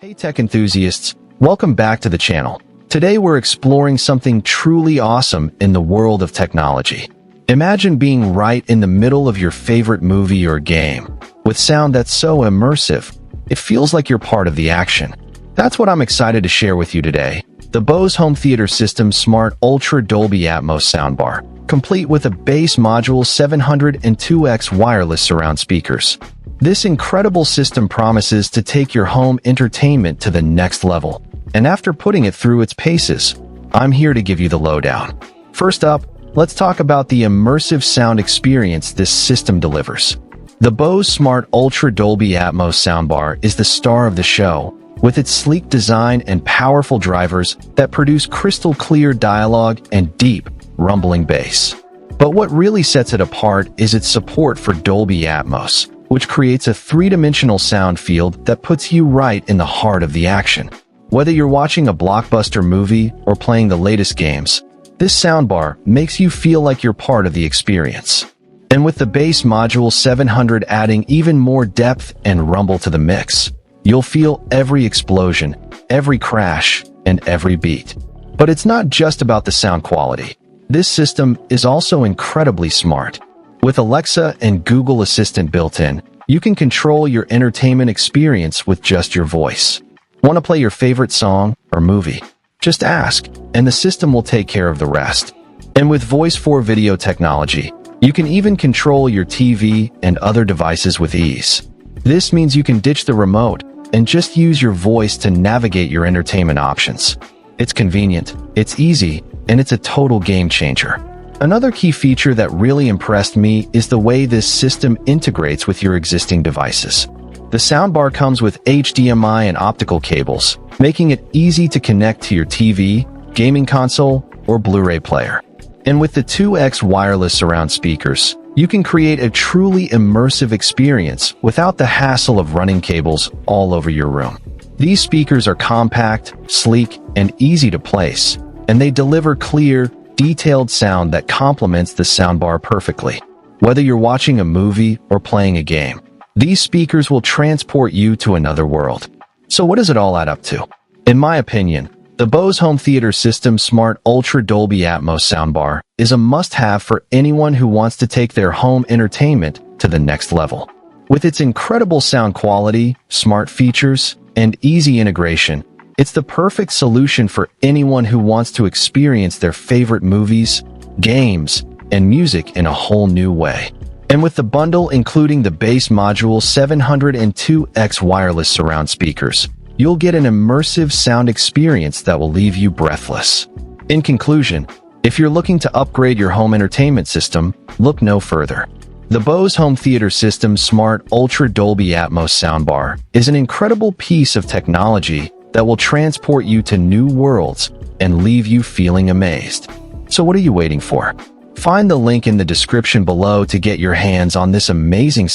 Hey tech enthusiasts, welcome back to the channel. Today we're exploring something truly awesome in the world of technology. Imagine being right in the middle of your favorite movie or game, with sound that's so immersive, it feels like you're part of the action. That's what I'm excited to share with you today. The Bose Home Theater System Smart Ultra Dolby Atmos Soundbar, complete with a bass module 702X wireless surround speakers. This incredible system promises to take your home entertainment to the next level. And after putting it through its paces, I'm here to give you the lowdown. First up, let's talk about the immersive sound experience this system delivers. The Bose Smart Ultra Dolby Atmos Soundbar is the star of the show, with its sleek design and powerful drivers that produce crystal clear dialogue and deep, rumbling bass. But what really sets it apart is its support for Dolby Atmos, which creates a three-dimensional sound field that puts you right in the heart of the action. Whether you're watching a blockbuster movie or playing the latest games, this soundbar makes you feel like you're part of the experience. And with the bass module 700 adding even more depth and rumble to the mix, you'll feel every explosion, every crash, and every beat. But it's not just about the sound quality. This system is also incredibly smart. With Alexa and Google Assistant built in, you can control your entertainment experience with just your voice. Want to play your favorite song or movie? Just ask, and the system will take care of the rest. And with Voice for Video technology, you can even control your TV and other devices with ease. This means you can ditch the remote and just use your voice to navigate your entertainment options. It's convenient, it's easy, and it's a total game changer. Another key feature that really impressed me is the way this system integrates with your existing devices. The soundbar comes with HDMI and optical cables, making it easy to connect to your TV, gaming console, or Blu-ray player. And with the 2X wireless surround speakers, you can create a truly immersive experience without the hassle of running cables all over your room. These speakers are compact, sleek, and easy to place, and they deliver clear, detailed sound that complements the soundbar perfectly. Whether you're watching a movie or playing a game, these speakers will transport you to another world. So what does it all add up to? In my opinion, the Bose Home Theater System Smart Ultra Dolby Atmos Soundbar is a must-have for anyone who wants to take their home entertainment to the next level. With its incredible sound quality, smart features, and easy integration, it's the perfect solution for anyone who wants to experience their favorite movies, games, and music in a whole new way. And with the bundle including the bass module 702X wireless surround speakers, you'll get an immersive sound experience that will leave you breathless. In conclusion, if you're looking to upgrade your home entertainment system, look no further. The Bose Home Theater System Smart Ultra Dolby Atmos Soundbar is an incredible piece of technology that will transport you to new worlds and leave you feeling amazed. So what are you waiting for? Find the link in the description below to get your hands on this amazing